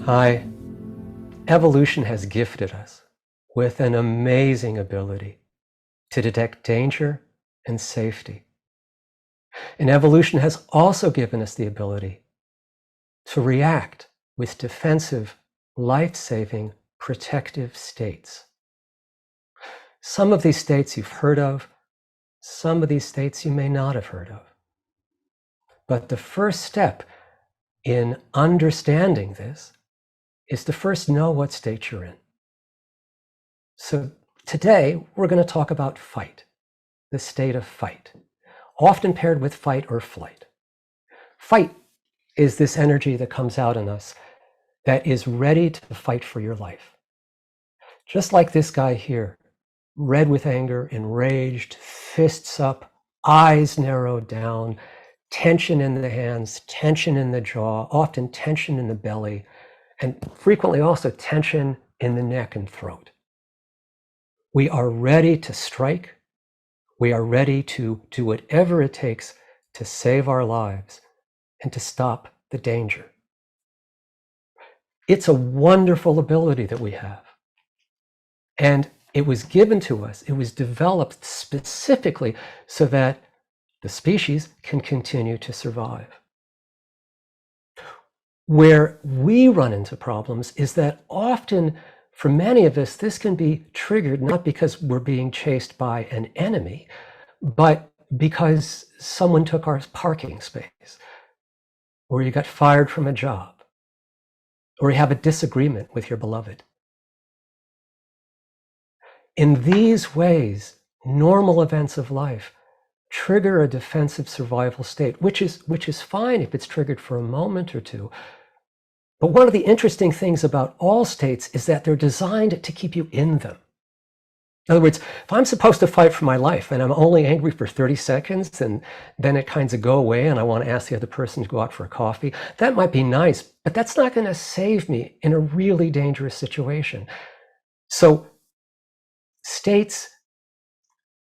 Hi. Evolution has gifted us with an amazing ability to detect danger and safety. And evolution has also given us the ability to react with defensive, life-saving, protective states. Some of these states you've heard of, some of these states you may not have heard of. But the first step in understanding this is to first know what state you're in. So today we're going to talk about fight, the state of fight, often paired with fight or flight. Fight is this energy that comes out in us that is ready to fight for your life. Just like this guy here, red with anger, enraged, fists up, eyes narrowed down, tension in the hands, tension in the jaw, often tension in the belly, and frequently also tension in the neck and throat. We are ready to strike. We are ready to do whatever it takes to save our lives and to stop the danger. It's a wonderful ability that we have. And it was given to us, it was developed specifically so that the species can continue to survive. Where we run into problems is that often, for many of us, this can be triggered not because we're being chased by an enemy, but because someone took our parking space, or you got fired from a job, or you have a disagreement with your beloved. In these ways, normal events of life trigger a defensive survival state, which is fine if it's triggered for a moment or two. But one of the interesting things about all states is that they're designed to keep you in them. In other words, if I'm supposed to fight for my life and I'm only angry for 30 seconds and then it kinds of go away and I want to ask the other person to go out for a coffee, that might be nice, but that's not going to save me in a really dangerous situation. So states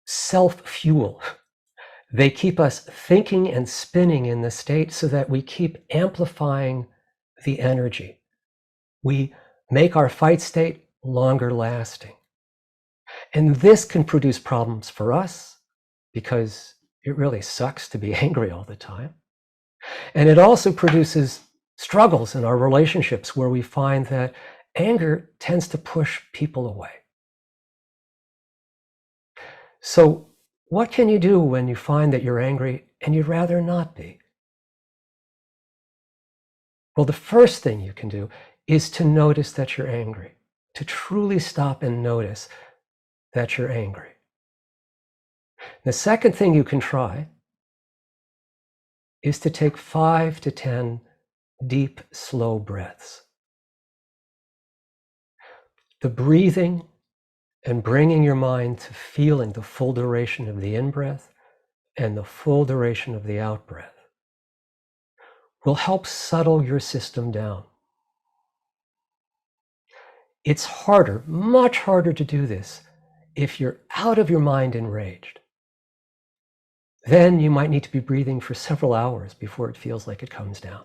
self-fuel. They keep us thinking and spinning in the state so that we keep amplifying the energy. We make our fight state longer lasting. And this can produce problems for us because it really sucks to be angry all the time. And it also produces struggles in our relationships where we find that anger tends to push people away. So what can you do when you find that you're angry and you'd rather not be? Well, the first thing you can do is to notice that you're angry, to truly stop and notice that you're angry. The second thing you can try is to take 5 to 10 deep, slow breaths. The breathing and bringing your mind to feeling the full duration of the in-breath and the full duration of the out-breath will help settle your system down. It's harder, much harder to do this if you're out of your mind enraged. Then you might need to be breathing for several hours before it feels like it comes down.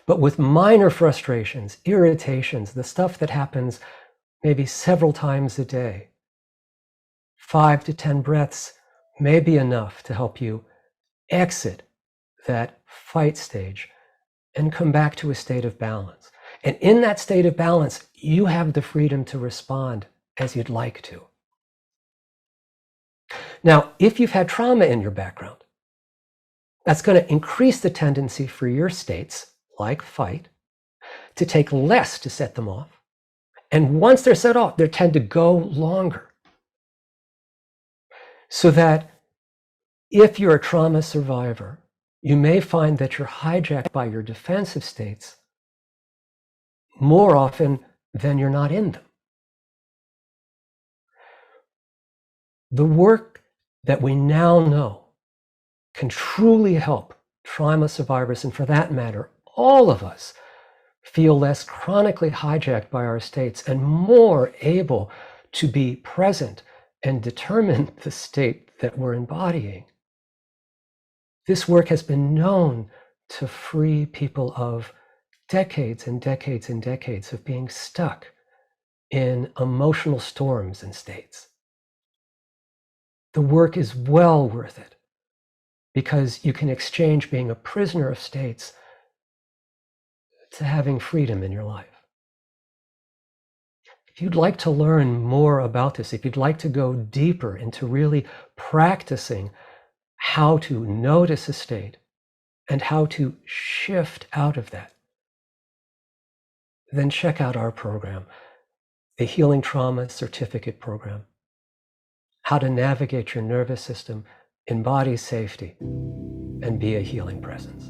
But with minor frustrations, irritations, the stuff that happens maybe several times a day, 5 to 10 breaths may be enough to help you exit that fight stage and come back to a state of balance. And in that state of balance, you have the freedom to respond as you'd like to. Now, if you've had trauma in your background, that's going to increase the tendency for your states, like fight, to take less to set them off. And once they're set off, they tend to go longer. So that if you're a trauma survivor, you may find that you're hijacked by your defensive states more often than you're not in them. The work that we now know can truly help trauma survivors, and for that matter, all of us, feel less chronically hijacked by our states and more able to be present and determine the state that we're embodying. This work has been known to free people of decades and decades and decades of being stuck in emotional storms and states. The work is well worth it because you can exchange being a prisoner of states to having freedom in your life. If you'd like to learn more about this, if you'd like to go deeper into really practicing how to notice a state and how to shift out of that, then check out our program, the Healing Trauma Certificate Program, How to Navigate Your Nervous System, Embody Safety, and Be a Healing Presence.